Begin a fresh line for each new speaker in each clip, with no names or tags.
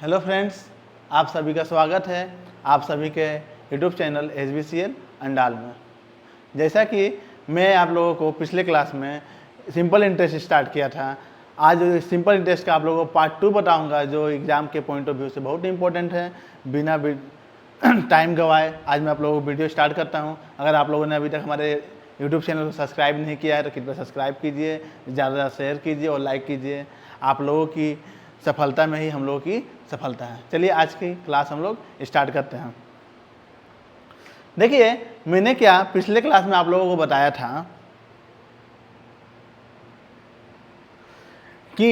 Hello friends, आप सभी का स्वागत है आप सभी के यूट्यूब चैनल SBCL अंडाल में। जैसा कि मैं आप लोगों को पिछले क्लास में सिंपल इंटरेस्ट स्टार्ट किया था, आज सिंपल इंटरेस्ट का आप लोगों को पार्ट 2 बताऊंगा जो एग्ज़ाम के पॉइंट ऑफ व्यू से बहुत इंपॉर्टेंट है। बिना टाइम गवाए आज मैं आप लोगों को वीडियो स्टार्ट करता हूं। अगर आप लोगों ने अभी तक हमारे यूट्यूब चैनल को सब्सक्राइब नहीं किया है तो कृपया सब्सक्राइब कीजिए, ज़्यादा शेयर कीजिए और लाइक कीजिए। आप लोगों की सफलता में ही हम लोगों की सफलता है। चलिए आज की क्लास हम लोग स्टार्ट करते हैं। देखिए, मैंने क्या पिछले क्लास में आप लोगों को बताया था कि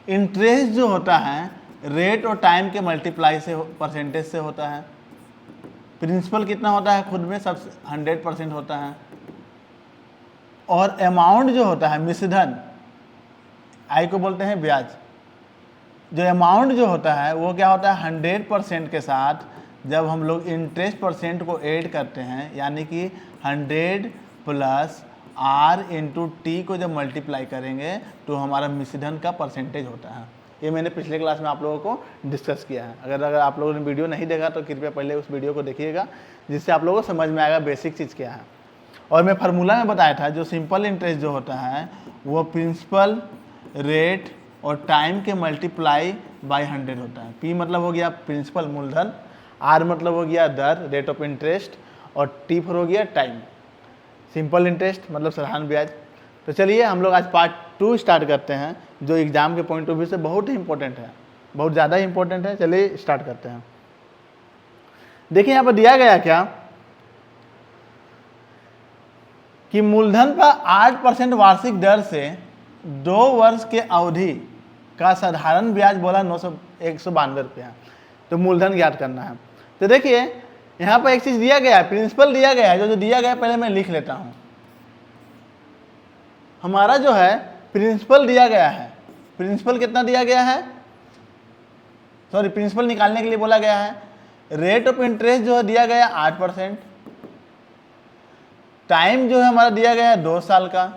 इंटरेस्ट जो होता है रेट और टाइम के मल्टीप्लाई से परसेंटेज से होता है। प्रिंसिपल कितना होता है खुद में सब 100% होता है, और अमाउंट जो होता है मिश्रधन, आई को बोलते हैं ब्याज। जो अमाउंट जो होता है वो क्या होता है 100% के साथ जब हम लोग इंटरेस्ट परसेंट को ऐड करते हैं, यानी कि 100 प्लस R इंटू टी को जब मल्टीप्लाई करेंगे तो हमारा मिश्रधन का परसेंटेज होता है। ये मैंने पिछले क्लास में आप लोगों को डिस्कस किया है। अगर आप लोगों ने वीडियो नहीं देखा तो कृपया पहले उस वीडियो को देखिएगा, जिससे आप लोगों को समझ में आएगा बेसिक चीज़ क्या है। और मैं फार्मूला में बताया था जो सिंपल इंटरेस्ट जो होता है वो प्रिंसिपल रेट और टाइम के मल्टीप्लाई बाय 100 होता है। P मतलब हो गया प्रिंसिपल मूलधन, R मतलब हो गया दर रेट ऑफ इंटरेस्ट, और T फॉर हो गया टाइम सिंपल इंटरेस्ट मतलब साधारण ब्याज। तो चलिए हम लोग आज पार्ट 2 स्टार्ट करते हैं जो एग्जाम के पॉइंट ऑफ व्यू से बहुत ही इंपॉर्टेंट है, बहुत ज़्यादा इंपॉर्टेंट है। चलिए स्टार्ट करते हैं। देखिए यहाँ पर दिया गया क्या कि मूलधन पर 8% वार्षिक दर से 2 वर्ष के अवधि का साधारण ब्याज बोला 192 रुपया। तो मूलधन ज्ञात करना है। तो देखिए यहाँ पर एक चीज दिया गया है, प्रिंसिपल दिया गया है। जो दिया गया है पहले मैं लिख लेता हूं। हमारा जो है प्रिंसिपल दिया गया है, प्रिंसिपल कितना दिया गया है, सॉरी प्रिंसिपल निकालने के लिए बोला गया है। रेट ऑफ इंटरेस्ट जो है दिया गया 8%, टाइम जो है हमारा दिया गया है 2 साल का,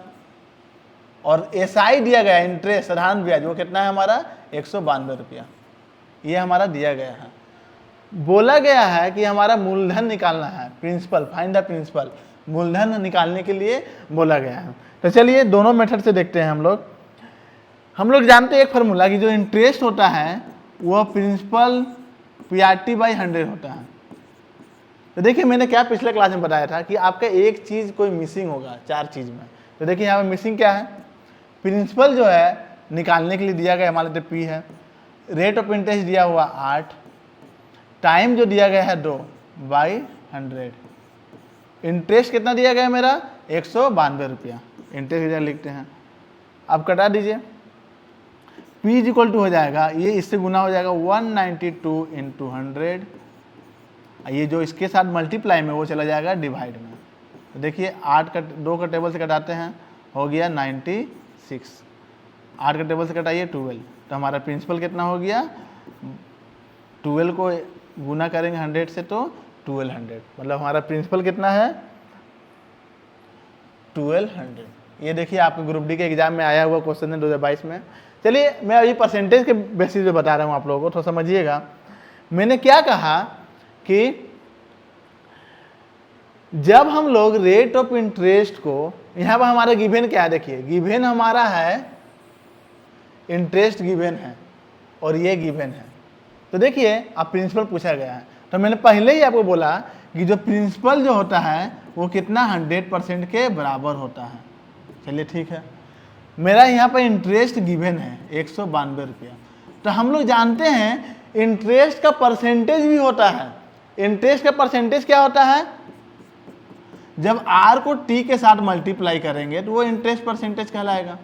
और SI दिया गया है इंटरेस्ट साधारण ब्याज, वो कितना है हमारा 192 रुपया। ये हमारा दिया गया है। बोला गया है कि हमारा मूलधन निकालना है, प्रिंसिपल फाइंड द प्रिंसिपल, मूलधन निकालने के लिए बोला गया है। तो चलिए दोनों मेथड से देखते हैं हम लोग जानते हैं एक फार्मूला कि जो इंटरेस्ट होता है वो प्रिंसिपल PRT बाई 100 होता है। तो देखिए मैंने क्या पिछले क्लास में बताया था कि आपका एक चीज कोई मिसिंग होगा 4 चीज में। तो देखिए यहाँ पे मिसिंग क्या है, प्रिंसिपल जो है निकालने के लिए दिया गया हमारे P है, रेट ऑफ इंटरेस्ट दिया हुआ 8, टाइम जो दिया गया है 2 बाई 100, इंटरेस्ट कितना दिया गया है मेरा 192 रुपया। इंटरेस्ट की जगह लिखते हैं, अब कटा दीजिए। P इज इक्वल टू हो जाएगा, ये इससे गुना हो जाएगा 192 इंटू 100, ये जो इसके साथ मल्टीप्लाई में वो चला जाएगा डिवाइड में। तो देखिए 8 का 2 का टेबल से कटाते हैं, हो गया 96, 8 का टेबल से कटाइए 12, तो हमारा प्रिंसिपल कितना हो गया, 12 को गुना करेंगे 100 से तो 1200, मतलब हमारा प्रिंसिपल कितना है 1200। ये देखिए आपके ग्रुप डी के एग्जाम में आया हुआ क्वेश्चन है 2022 में। चलिए मैं अभी परसेंटेज के बेसिस पे बता रहा हूँ आप लोगों को, तो समझिएगा। मैंने क्या कहा कि जब हम लोग रेट ऑफ इंटरेस्ट को, यहाँ पर हमारा गिवन क्या है, देखिए गिवन हमारा है इंटरेस्ट गिवन है और ये गिवन है। तो देखिए अब प्रिंसिपल पूछा गया है, तो मैंने पहले ही आपको बोला कि जो प्रिंसिपल जो होता है वो कितना 100% के बराबर होता है। चलिए ठीक है, मेरा यहाँ पर इंटरेस्ट गिवन है 192 रुपया। तो हम लोग जानते हैं इंटरेस्ट का परसेंटेज भी होता है। इंटरेस्ट का परसेंटेज क्या होता है, जब R को T के साथ मल्टीप्लाई करेंगे तो वो इंटरेस्ट परसेंटेज कहलाएगा।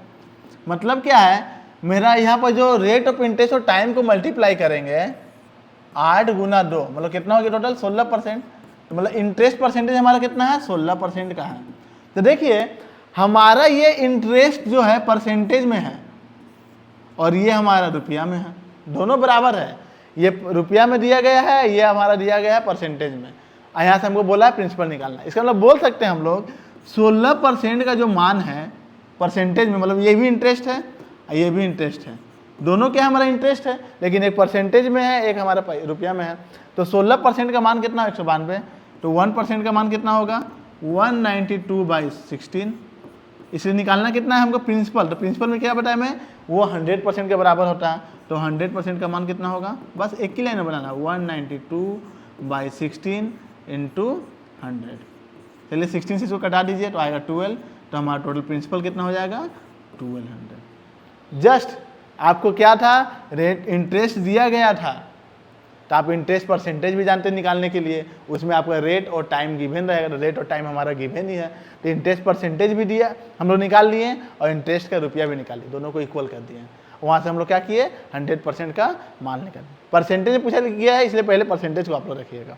मतलब क्या है, मेरा यहाँ पर जो रेट ऑफ इंटरेस्ट और टाइम को मल्टीप्लाई करेंगे 8 गुना 2 मतलब कितना हो गया टोटल 16%। तो मतलब इंटरेस्ट परसेंटेज हमारा कितना है 16% का है। तो देखिए हमारा ये इंटरेस्ट जो है परसेंटेज में है और ये हमारा रुपया में है, दोनों बराबर है। ये रुपया में दिया गया है, ये हमारा दिया गया है परसेंटेज में। यहाँ से हमको बोला है प्रिंसिपल निकालना। इसका मतलब बोल सकते हैं हम लोग 16% का जो मान है परसेंटेज में, मतलब ये भी इंटरेस्ट है ये भी इंटरेस्ट है, दोनों क्या हमारा इंटरेस्ट है, लेकिन एक परसेंटेज में है, एक हमारा रुपया में है। तो 16% का मान कितना, 192। तो 1% का मान कितना होगा, 192/16। इसलिए निकालना कितना है हमको, प्रिंसिपल। तो प्रिंसिपल में क्या बताया मैं, वो 100% के बराबर होता है। तो 100% का मान कितना होगा, बस एक ही लाइन में बनाना, 192/16 इंटू 100। चलिए 16 से इसको कटा दीजिए तो आएगा 12। तो हमारा टोटल प्रिंसिपल कितना हो जाएगा, 1200। जस्ट आपको क्या था, रेट इंटरेस्ट दिया गया था, तो आप इंटरेस्ट परसेंटेज भी जानते हैं निकालने के लिए, उसमें आपका रेट और टाइम गिवन रहेगा। रेट और टाइम हमारा गिवन ही है, तो इंटरेस्ट परसेंटेज भी दिया, हम लोग निकाल लिए, और इंटरेस्ट का रुपया भी निकाल लिए, दोनों को इक्वल कर दिए। वहाँ से हम लोग क्या किए, 100% का मान निकाल। परसेंटेज पूछा गया है, इसलिए पहले परसेंटेज को आप लोग रखिएगा।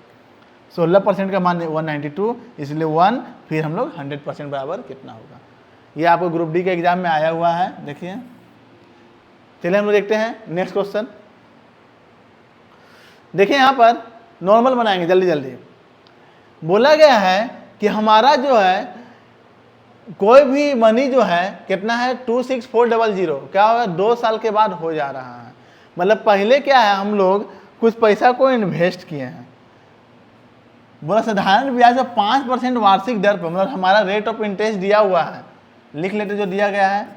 16% का मान 192, इसलिए 1, फिर हम लोग 100% बराबर कितना होगा। ये आपको ग्रुप डी के एग्जाम में आया हुआ है, देखिए। चलिए हम लोग देखते हैं नेक्स्ट क्वेश्चन। देखिए यहाँ पर नॉर्मल बनाएंगे जल्दी जल्दी। बोला गया है कि हमारा जो है कोई भी मनी जो है कितना है, 26400, क्या होगा, 2 साल के बाद हो जा रहा है। मतलब पहले क्या है, हम लोग कुछ पैसा को इन्वेस्ट किए हैं, बोला साधारण ब्याज में 5% वार्षिक दर पर, मतलब हमारा रेट ऑफ इंटरेस्ट दिया हुआ है, लिख लेते जो दिया गया है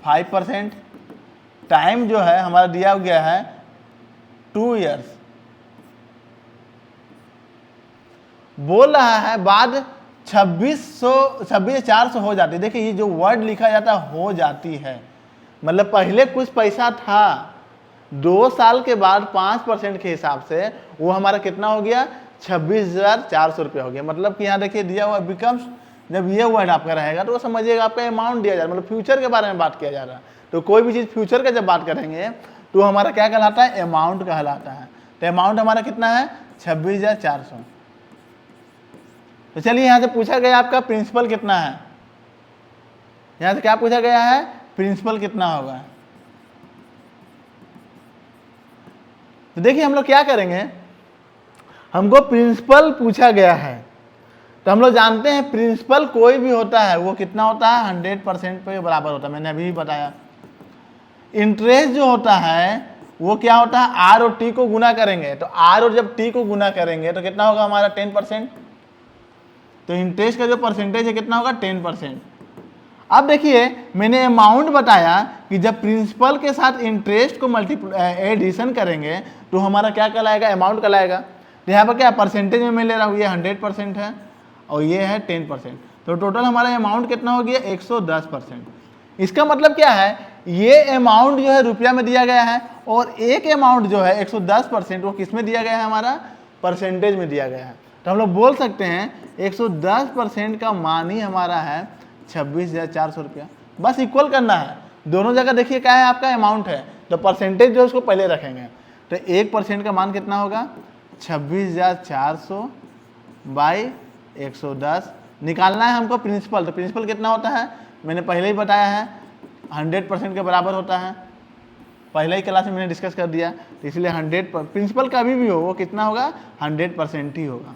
5%। टाइम जो है हमारा दिया गया है 2 ईयर्स। बोल रहा है बाद 26,400 हो जाती है। देखिए ये जो वर्ड लिखा जाता है हो जाती है, मतलब पहले कुछ पैसा था, 2 साल के बाद 5% के हिसाब से वो हमारा कितना हो गया, 26,400 रुपया हो गया। मतलब कि यहाँ देखिए दिया हुआ बिकम्स, जब ये वर्ड आपका रहेगा तो वो समझिएगा आपका अमाउंट दिया जा रहा है, मतलब फ्यूचर के बारे में बात किया जा रहा है। तो कोई भी चीज़ फ्यूचर का जब बात करेंगे तो हमारा क्या कहलाता है, अमाउंट कहलाता है। तो अमाउंट हमारा कितना है, 26,400। तो चलिए यहाँ से पूछा गया आपका प्रिंसिपल कितना है, यहाँ से क्या पूछा गया है, प्रिंसिपल कितना होगा। तो देखिए हम लोग क्या करेंगे, हमको प्रिंसिपल पूछा गया है, तो हम लोग जानते हैं प्रिंसिपल कोई भी होता है वो कितना होता है, 100% पे बराबर होता है, मैंने अभी भी बताया। इंटरेस्ट जो होता है वो क्या होता है, आर और टी को गुना करेंगे, तो आर और जब टी को गुना करेंगे तो कितना होगा हमारा, 10%। तो इंटरेस्ट का जो परसेंटेज है कितना होगा, 10%। अब देखिए मैंने अमाउंट बताया कि जब प्रिंसिपल के साथ इंटरेस्ट को एडिशन करेंगे तो हमारा क्या कहलाएगा, अमाउंट कहलाएगा। तो यहाँ पर क्या परसेंटेज में मैं ले रहा हूँ, ये 100% है और ये है 10%, तो टोटल हमारा अमाउंट कितना हो गया, 110%। इसका मतलब क्या है, ये अमाउंट जो है रुपया में दिया गया है, और एक अमाउंट जो है 110% वो किस में दिया गया है, हमारा परसेंटेज में दिया गया है। तो हम लोग बोल सकते हैं 110% का मान ही हमारा है 26,400 रुपया। बस इक्वल करना है, दोनों जगह देखिए क्या है, आपका अमाउंट है, तो परसेंटेज जो है उसको पहले रखेंगे। तो 1% का मान कितना होगा, 26,400 बाई 110। निकालना है हमको प्रिंसिपल, तो प्रिंसिपल कितना होता है, मैंने पहले ही बताया है 100% के बराबर होता है, पहले ही क्लास में मैंने डिस्कस कर दिया। तो इसलिए 100 प्रिंसिपल कभी भी हो वो कितना होगा, 100% ही होगा।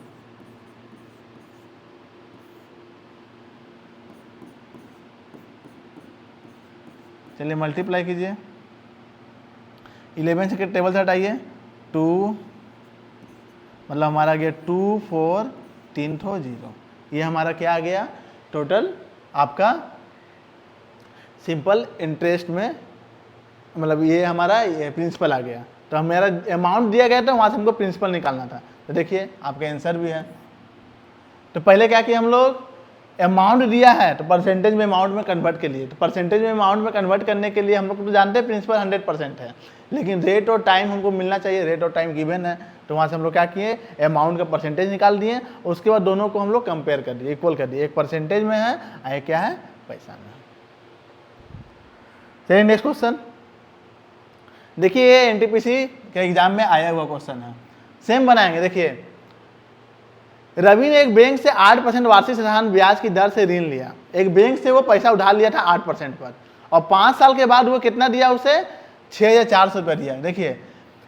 चलिए मल्टीप्लाई कीजिए, 11 से टेबल से हटाइए, 2 मतलब हमारा गया 2 4 3 0। ये हमारा क्या आ गया, टोटल आपका सिंपल इंटरेस्ट में, मतलब ये हमारा ये प्रिंसिपल आ गया। तो हमारा अमाउंट दिया गया था, वहाँ से हमको प्रिंसिपल निकालना था। तो देखिए आपका आंसर भी है। तो पहले क्या किया हम लोग, अमाउंट दिया है तो परसेंटेज में अमाउंट में कन्वर्ट के लिए, तो परसेंटेज में अमाउंट में कन्वर्ट करने के लिए हम लोग तो जानते हैं प्रिंसिपल 100% है, लेकिन रेट और टाइम हमको मिलना चाहिए, रेट और टाइम गिवन है। तो वहाँ से हम लोग क्या किए, अमाउंट का परसेंटेज निकाल दिए, उसके बाद दोनों को हम लोग कंपेयर कर दिए, इक्वल कर दिए, एक परसेंटेज में है और एक क्या है, पैसा में। चलिए नेक्स्ट क्वेश्चन देखिए, ये एनटीपीसी के एग्जाम में आया हुआ क्वेश्चन है, सेम बनाएंगे। देखिए रवि ने एक बैंक से 8% वार्षिक साधारण ब्याज की दर से ऋण लिया। एक बैंक से वो पैसा उधार लिया था 8% पर, और 5 साल के बाद वो कितना दिया, उसे 6,400 रुपया दिया। देखिए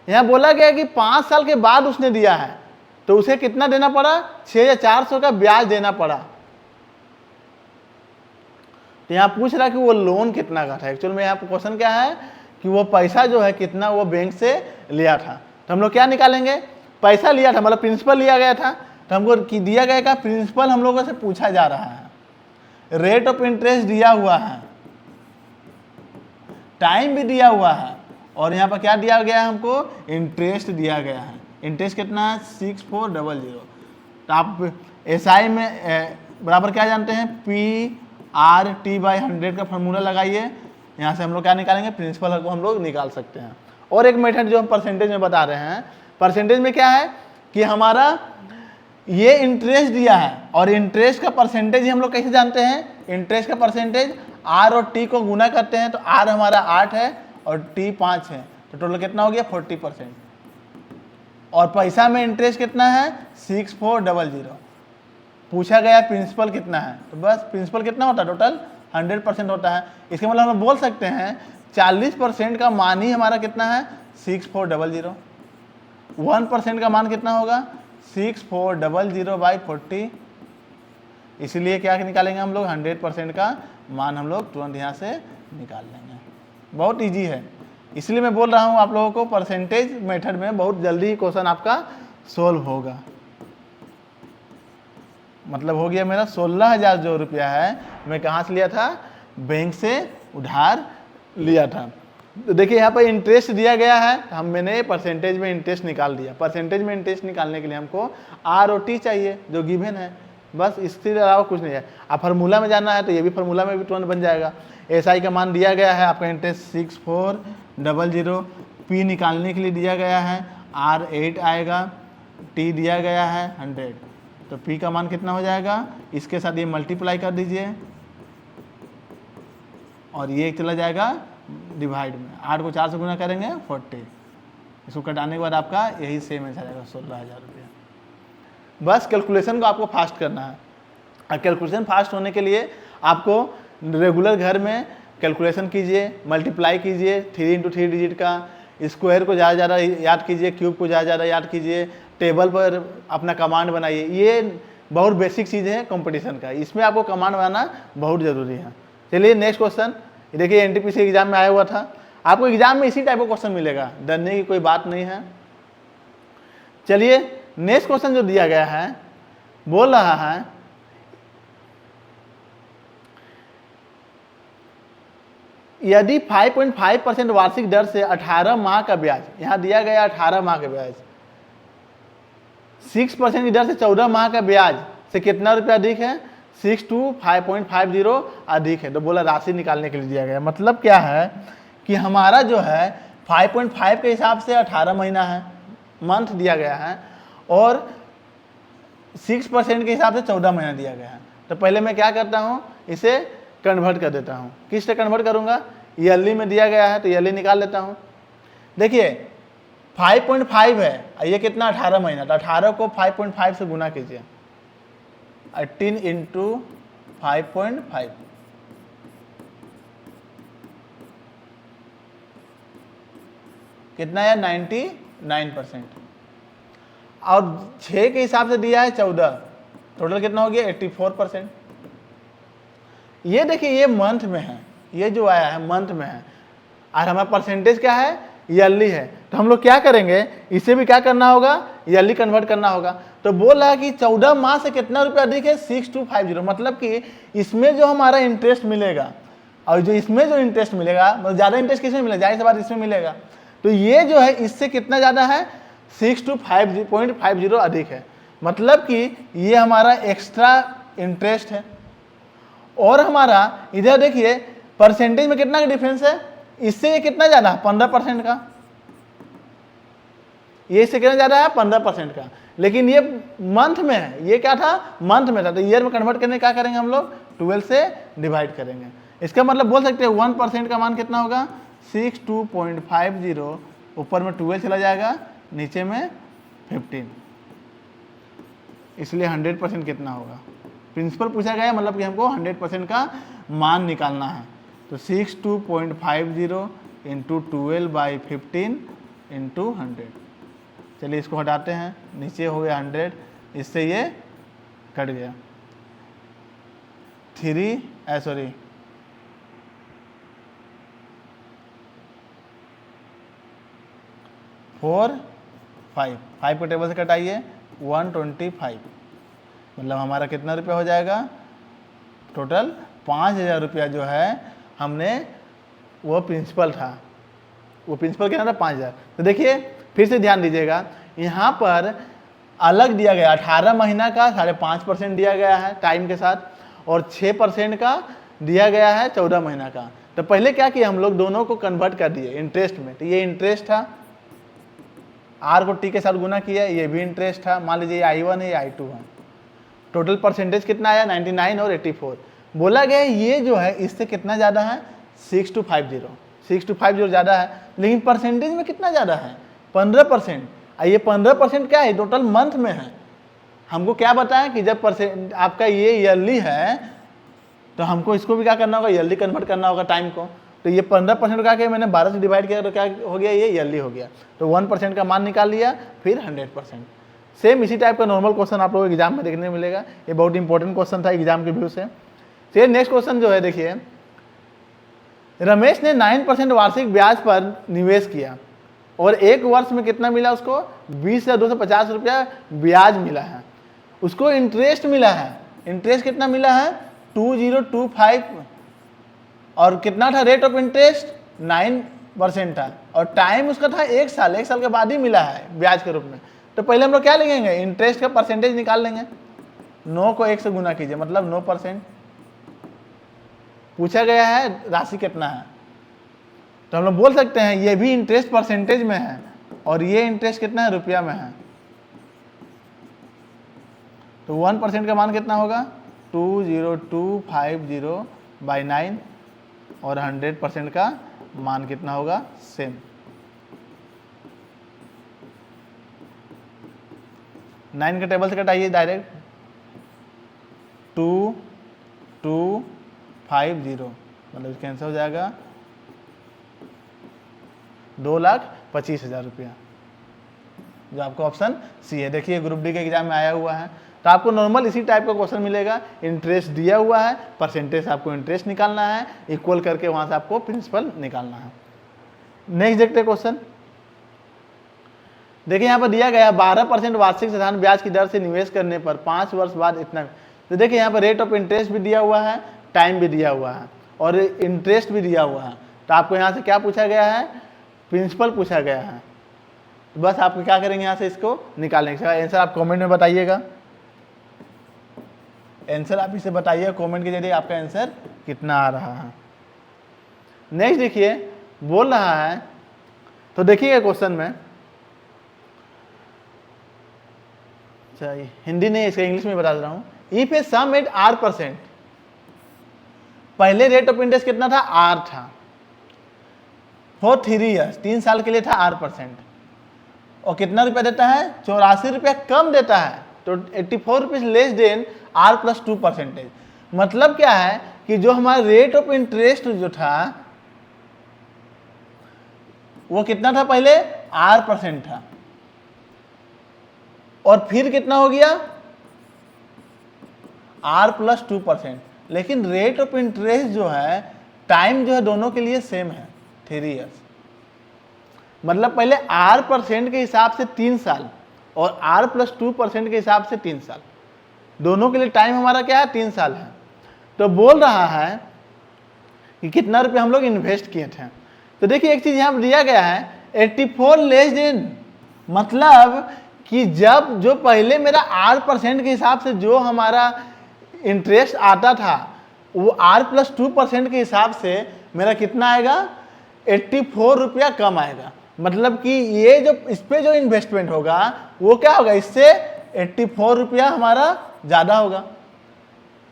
यहाँ बोला गया कि 5 साल के बाद उसने दिया है, तो उसे कितना देना पड़ा, 6,400 का ब्याज देना पड़ा। तो यहाँ पूछ रहा है कि वो लोन कितना का था। एक्चुअल में यहाँ क्वेश्चन क्या है कि वो पैसा जो है कितना वो बैंक से लिया था। तो हम लोग क्या निकालेंगे, पैसा लिया था मतलब प्रिंसिपल लिया गया था, तो हमको दिया गया का प्रिंसिपल हम लोगों से पूछा जा रहा है, रेट ऑफ इंटरेस्ट दिया हुआ है, टाइम भी दिया हुआ है, और यहाँ पर क्या दिया गया है हमको, इंटरेस्ट दिया गया है। इंटरेस्ट कितना है 6400। तो आप एसआई में बराबर क्या जानते हैं, PRT/100 का फॉर्मूला लगाइए, यहाँ से हम लोग क्या निकालेंगे, प्रिंसिपल को हम लोग निकाल सकते हैं। और एक मेथड जो हम परसेंटेज में बता रहे हैं, परसेंटेज में क्या है कि हमारा ये इंटरेस्ट दिया है और इंटरेस्ट का परसेंटेज ही हम लोग कैसे जानते हैं, इंटरेस्ट का परसेंटेज R और T को गुना करते हैं, तो R हमारा 8 है और T 5 है, तो टोटल कितना हो गया 40%। और पैसा में इंटरेस्ट कितना है 6400। पूछा गया प्रिंसिपल कितना है, तो बस प्रिंसिपल कितना होता है, टोटल 100% होता है। इसके मतलब हम बोल सकते हैं 40% का मान ही हमारा कितना है 6400। 1% का मान कितना होगा 6400/40। इसलिए क्या निकालेंगे हम लोग, 100% का मान हम लोग तुरंत यहाँ से निकाल लेंगे। बहुत इजी है, इसलिए मैं बोल रहा हूँ आप लोगों को परसेंटेज मेथड में बहुत जल्दी क्वेश्चन आपका सोल्व होगा। मतलब हो गया मेरा 16,000 जो रुपया है मैं कहाँ से लिया था, बैंक से उधार लिया था। तो देखिए यहाँ पर इंटरेस्ट दिया गया है, हम मैंने परसेंटेज में इंटरेस्ट निकाल दिया। परसेंटेज में इंटरेस्ट निकालने के लिए हमको R और T चाहिए जो गिवन है, बस इसके अलावा कुछ नहीं है। आप फार्मूला में जाना है तो ये भी फार्मूला में भी तुरंत बन जाएगा। SI का मान दिया गया है आपका इंटरेस्ट 6400, P निकालने के लिए दिया गया है R 8 आएगा, T दिया गया है 100, तो P का मान कितना हो जाएगा, इसके साथ ये मल्टीप्लाई कर दीजिए और ये चला जाएगा डिवाइड में, 8 को 4 से गुना करेंगे 40, इसको कटाने के बाद आपका यही सेम आंसर आएगा 16,000 रुपया। बस कैलकुलेशन को आपको फास्ट करना है, और कैलकुलेशन फास्ट होने के लिए आपको रेगुलर घर में कैलकुलेशन कीजिए, मल्टीप्लाई कीजिए 3 × 3 डिजिट का, स्क्वायर को ज़्यादा ज़्यादा याद कीजिए, क्यूब को ज़्यादा ज़्यादा याद कीजिए, टेबल पर अपना कमांड बनाइए। ये बहुत बेसिक चीज़ है कंपटीशन का, इसमें आपको कमांड बनाना बहुत ज़रूरी है। चलिए नेक्स्ट क्वेश्चन, देखिए NTPC एग्जाम में आया हुआ था, आपको एग्जाम में इसी टाइप का क्वेश्चन मिलेगा, डरने की कोई बात नहीं है। चलिए नेक्स्ट क्वेश्चन जो दिया गया है बोल रहा है यदि 5.5% वार्षिक दर से 18 माह का ब्याज, यहां दिया गया 18 माह का ब्याज, 6% की दर से 14 माह का ब्याज से कितना रुपया अधिक है, 6 to 5.50 अधिक है। तो बोला राशि निकालने के लिए दिया गया। मतलब क्या है कि हमारा जो है 5.5 के हिसाब से 18 महीना है, मंथ दिया गया है, और 6% के हिसाब से 14 महीना दिया गया है। तो पहले मैं क्या करता हूँ, इसे कन्वर्ट कर देता हूँ। किस से कन्वर्ट करूँगा, ईयरली में दिया गया है तो ईयरली निकाल लेता हूँ। देखिए 5.5 है, ये कितना 18 महीना, तो 18 को 5.5 से गुना कीजिए, 18 × 5.5, कितना है 99%, और 6 के हिसाब से दिया है 14, टोटल कितना हो गया 84%। ये देखिए ये मंथ में है, ये जो आया है मंथ में है, और हमारा परसेंटेज क्या है ईयरली है। तो हम लोग क्या करेंगे, इसे भी क्या करना होगा, ईयरली कन्वर्ट करना होगा। तो बोल रहा है कि 14 माह से कितना रुपया अधिक है, 6250, मतलब कि इसमें जो हमारा इंटरेस्ट मिलेगा और जो इसमें जो इंटरेस्ट मिलेगा, मतलब ज़्यादा इंटरेस्ट किसमें मिलेगा, जाहिर सी बात इसमें मिलेगा। तो ये जो है इससे कितना ज़्यादा है, 6.50 अधिक है, मतलब कि ये हमारा एक्स्ट्रा इंटरेस्ट है। और हमारा इधर देखिए परसेंटेज में कितना का डिफरेंस है, इससे ये कितना ज़्यादा है 15% का, ये इससे कितना ज़्यादा है 15% का, लेकिन ये मंथ में है, ये क्या था मंथ में था। तो ईयर में कन्वर्ट करने क्या करेंगे हम लोग, 12 से डिवाइड करेंगे। इसका मतलब बोल सकते हैं 1% का मान कितना होगा 62.50, ऊपर में 12 चला जाएगा, नीचे में 15, इसलिए 100% कितना होगा, प्रिंसिपल पूछा गया मतलब कि हमको 100% का मान निकालना है। तो 62.50 × 12/15 × 100। चलिए इसको हटाते हैं, नीचे हो गया 100, इससे ये कट गया 3 4 5 5 को टेबल से कटाइए 125, मतलब हमारा कितना रुपया हो जाएगा टोटल 5,000 रुपया जो है हमने, वो प्रिंसिपल था, वो प्रिंसिपल कितना था 5,000। तो देखिए फिर से ध्यान दीजिएगा, यहाँ पर अलग दिया गया 18 महीना का 5.5% दिया गया है टाइम के साथ, और 6% का दिया गया है 14 महीना का। तो पहले क्या किया हम लोग, दोनों को कन्वर्ट कर दिए इंटरेस्ट में। तो ये इंटरेस्ट था, आर को टी के साथ गुना किया, ये भी इंटरेस्ट था। मान लीजिए I1 है, I2 है। टोटल परसेंटेज कितना आया 99 और 84। बोला गया ये जो है इससे कितना ज़्यादा है 6250, 6250 ज़्यादा है, लेकिन परसेंटेज में कितना ज़्यादा है 15%। ये 15% क्या है टोटल मंथ में है। हमको क्या बताया कि जब परसेंट आपका ये ईयरली है तो हमको इसको भी क्या करना होगा, ईयरली कन्वर्ट करना होगा टाइम को। तो ये 15% का क्या मैंने 12 से डिवाइड किया तो क्या हो गया, ये ईयरली हो गया। तो 1% का मान निकाल लिया, फिर 100%। सेम इसी टाइप का नॉर्मल क्वेश्चन आप लोगों को एग्जाम में देखने मिलेगा। ये बहुत इंपॉर्टेंट क्वेश्चन था एग्जाम के व्यू से। चलिए नेक्स्ट क्वेश्चन जो है देखिए, रमेश ने 9% वार्षिक ब्याज पर निवेश किया और एक वर्ष में कितना मिला उसको 20,250 रुपया ब्याज मिला है। उसको इंटरेस्ट मिला है, इंटरेस्ट कितना मिला है 2025, और कितना था रेट ऑफ इंटरेस्ट 9% था, और टाइम उसका था 1 साल, 1 साल के बाद ही मिला है ब्याज के रूप में। तो पहले हम लोग क्या लेंगे, इंटरेस्ट का परसेंटेज निकाल लेंगे। 9 को 1 से गुना कीजिए, मतलब 9%। पूछा गया है राशि कितना है, तो हम लोग बोल सकते हैं ये भी इंटरेस्ट परसेंटेज में है और ये इंटरेस्ट कितना है रुपया में है। तो 1% का मान कितना होगा 20250/9, और 100% का मान कितना होगा सेम। नाइन का टेबल से कटाइए डायरेक्ट 2250, मतलब कैंसिल हो जाएगा 2,25,000 रुपया, जो आपको ऑप्शन सी है। देखिए ग्रुप डी के एग्जाम में आया हुआ है। तो आपको नॉर्मल इसी टाइप का क्वेश्चन मिलेगा, इंटरेस्ट दिया हुआ है, परसेंटेज आपको इंटरेस्ट निकालना है, इक्वल करके वहां से आपको प्रिंसिपल निकालना है। नेक्स्ट देखते हैं क्वेश्चन। देखिए यहाँ पर दिया गया 12% वार्षिक साधारण ब्याज की दर से निवेश करने पर 5 वर्ष बाद इतना। तो देखिए यहाँ पर रेट ऑफ इंटरेस्ट भी दिया हुआ है, टाइम भी दिया हुआ है, और इंटरेस्ट भी दिया हुआ है। तो आपको यहाँ से क्या पूछा गया है, प्रिंसिपल पूछा गया है। तो बस आप क्या करेंगे, यहाँ से इसको निकालेंगे। आंसर आप कमेंट में बताइएगा, आंसर आप इसे बताइए कमेंट के जरिए आपका आंसर कितना आ रहा है। नेक्स्ट देखिए बोल रहा है, तो देखिए क्वेश्चन में, हिंदी नहीं इसका इंग्लिश में बता दे रहा हूं। If a sum at R%, पहले रेट ऑफ इंटरेस्ट कितना था R था, फॉर 3 ईयर्स 3 साल के लिए था R%, और कितना रुपया देता है 84 रुपया कम देता है, तो 84 रुपीज लेस देन R+2%। मतलब क्या है कि जो हमारा रेट ऑफ इंटरेस्ट जो था वो कितना था, पहले R% था, और फिर कितना हो गया R+2%। लेकिन रेट ऑफ इंटरेस्ट जो है, टाइम जो है दोनों के लिए सेम है 3 ईयर्स। मतलब पहले R% के हिसाब से 3 साल और R+2% के हिसाब से 3 साल, दोनों के लिए टाइम हमारा क्या है 3 साल है। तो बोल रहा है कि कितना रुपये हम लोग इन्वेस्ट किए थे। तो देखिए एक चीज यहां पर दिया गया है 84 लेस देन, मतलब कि जब जो पहले मेरा R% के हिसाब से जो हमारा इंटरेस्ट आता था वो R+2% के हिसाब से मेरा कितना आएगा 84 रुपया कम आएगा। मतलब कि ये जो इस पे जो इन्वेस्टमेंट होगा वो क्या होगा, इससे 84 रुपया हमारा ज़्यादा होगा,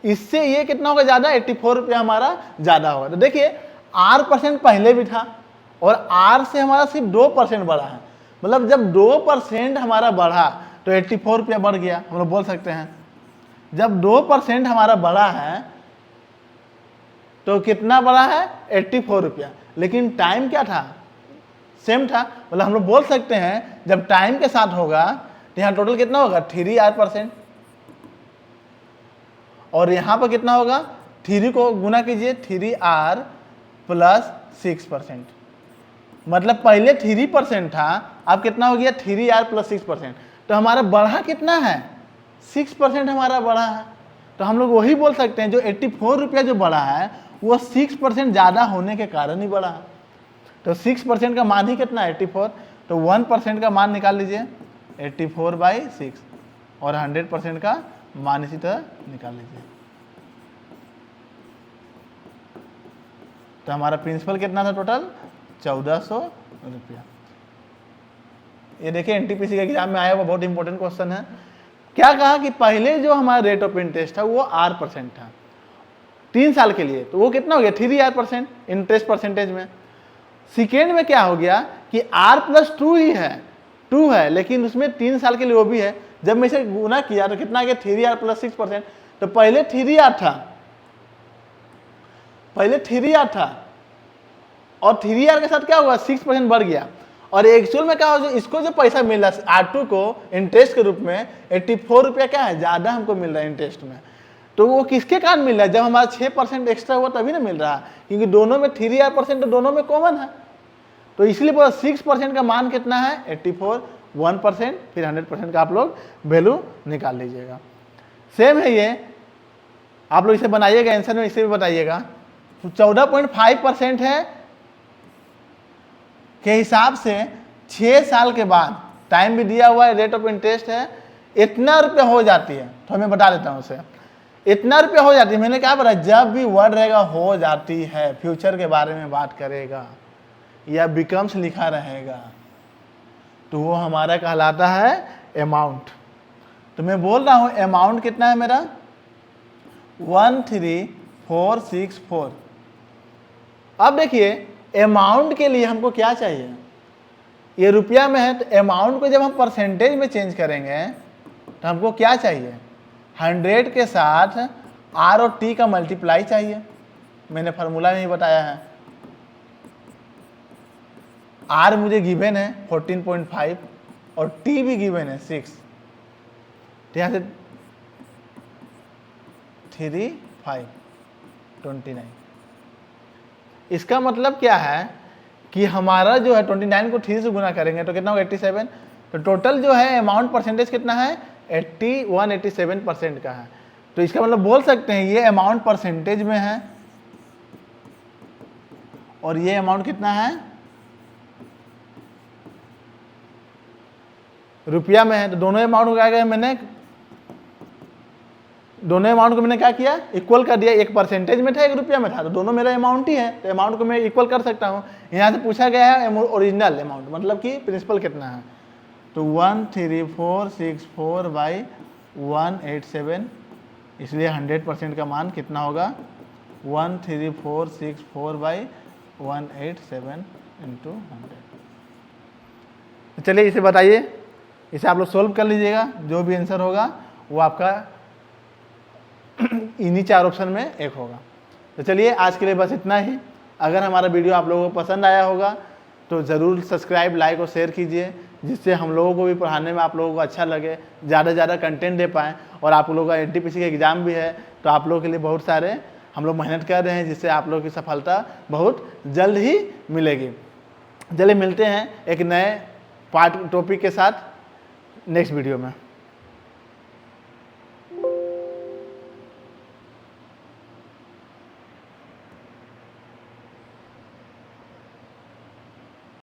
इससे ये कितना होगा ज़्यादा 84 रुपया हमारा ज़्यादा होगा। तो देखिए R% पहले भी था और R से हमारा सिर्फ 2% बढ़ा है, मतलब जब 2% हमारा बढ़ा तो 84 रुपया बढ़ गया, हम लोग बोल सकते हैं। जब 2% हमारा बढ़ा है तो कितना बढ़ा है 84 रुपया, लेकिन टाइम क्या था सेम था। मतलब हम लोग बोल सकते हैं जब टाइम के साथ होगा तो यहाँ टोटल कितना होगा 3R%, और यहाँ पर कितना होगा 3 को गुना कीजिए 3R+6%, मतलब पहले 3% था, अब कितना हो गया 3R प्लस 6%। तो हमारा बढ़ा कितना है 6% हमारा बढ़ा है। तो हम लोग वही बोल सकते हैं जो 84 रुपया जो बढ़ा है वो 6% ज़्यादा होने के कारण ही बढ़ा है। तो 6% का मान ही कितना है 84। तो 1% का मान निकाल लीजिए 84/6 और 100% का मान इसी तरह निकाल लीजिए। तो हमारा प्रिंसिपल कितना था टोटल 1400 रुपया। ये देखिए एनटीपीसी के एग्जाम में आया हुआ बहुत इंपॉर्टेंट क्वेश्चन है। क्या कहा कि पहले जो हमारा रेट ऑफ इंटरेस्ट था वो R% था 3 साल के लिए, तो वो कितना हो गया 3R% इंटरेस्ट परसेंटेज में। सेकेंड में क्या हो गया कि R+2 ही है, 2 है, लेकिन उसमें 3 साल के लिए वो भी है। जब मैं इसे गुना किया तो कितना आ गया 3R प्लस 6%। तो पहले 3R था, पहले 3R था और 3R के साथ क्या हुआ 6% बढ़ गया। और एक्चुअल में क्या हो, इसको जो पैसा मिल रहा है R2 को इंटरेस्ट के रूप में 84 रुपया क्या है ज़्यादा हमको मिल रहा है इंटरेस्ट में। तो वो किसके कारण मिल रहा है, जब हमारा 6% एक्स्ट्रा हुआ तभी ना मिल रहा है, क्योंकि दोनों में 3R% तो दोनों में कॉमन है। तो इसलिए पूरा 6% का मान कितना है 84, 1%, फिर 100% का आप लोग वैल्यू निकाल लीजिएगा। सेम है ये, आप लोग इसे बनाइएगा, आंसर में इसे भी बताइएगा। तो 14.5% है के हिसाब से 6 साल के बाद, टाइम भी दिया हुआ है, रेट ऑफ इंटरेस्ट है, इतना रुपया हो जाती है। तो मैं बता देता हूँ उसे, इतना रुपया हो जाती है। मैंने क्या बताया, जब भी वर्ड रहेगा हो जाती है, फ्यूचर के बारे में बात करेगा या बिकम्स लिखा रहेगा तो वो हमारा कहलाता है अमाउंट। तो मैं बोल रहा हूँ अमाउंट कितना है मेरा 13464। अब देखिए अमाउंट के लिए हमको क्या चाहिए, ये रुपया में है, तो अमाउंट को जब हम परसेंटेज में चेंज करेंगे तो हमको क्या चाहिए 100 के साथ R और T का मल्टीप्लाई चाहिए। मैंने फार्मूला नहीं बताया है। R मुझे गिवन है 14.5 और T भी गिवन है 6। तो यहाँ से 3, 5, 29। इसका मतलब क्या है कि हमारा जो है 29 को 3 से गुना करेंगे तो कितना होगा 87। तो टोटल जो है अमाउंट परसेंटेज कितना है 87% का है। तो इसका मतलब बोल सकते हैं ये अमाउंट परसेंटेज में है और ये अमाउंट कितना है रुपया में है। तो दोनों अमाउंट को क्या किया मैंने, दोनों अमाउंट को मैंने क्या किया इक्वल कर दिया। एक परसेंटेज में था एक रुपया में था, तो दोनों मेरा अमाउंट ही है, तो अमाउंट को मैं इक्वल कर सकता हूँ। यहाँ से पूछा गया है ओरिजिनल अमाउंट, मतलब कि प्रिंसिपल कितना है। तो 13464/187, इसलिए 100% का मान कितना होगा 13464/187 × 100। चलिए इसे बताइए, इसे आप लोग सोल्व कर लीजिएगा, जो भी आंसर होगा वो आपका इन्हीं 4 ऑप्शन में एक होगा। तो चलिए आज के लिए बस इतना ही। अगर हमारा वीडियो आप लोगों को पसंद आया होगा तो ज़रूर सब्सक्राइब, लाइक और शेयर कीजिए, जिससे हम लोगों को भी पढ़ाने में आप लोगों को अच्छा लगे, ज़्यादा से ज़्यादा कंटेंट दे पाएँ। और आप लोगों का एनटीपीसी का एग्ज़ाम भी है, तो आप लोगों के लिए बहुत सारे हम लोग मेहनत कर रहे हैं, जिससे आप लोगों की सफलता बहुत जल्द ही मिलेगी। चलिए मिलते हैं एक नए टॉपिक के साथ नेक्स्ट वीडियो में।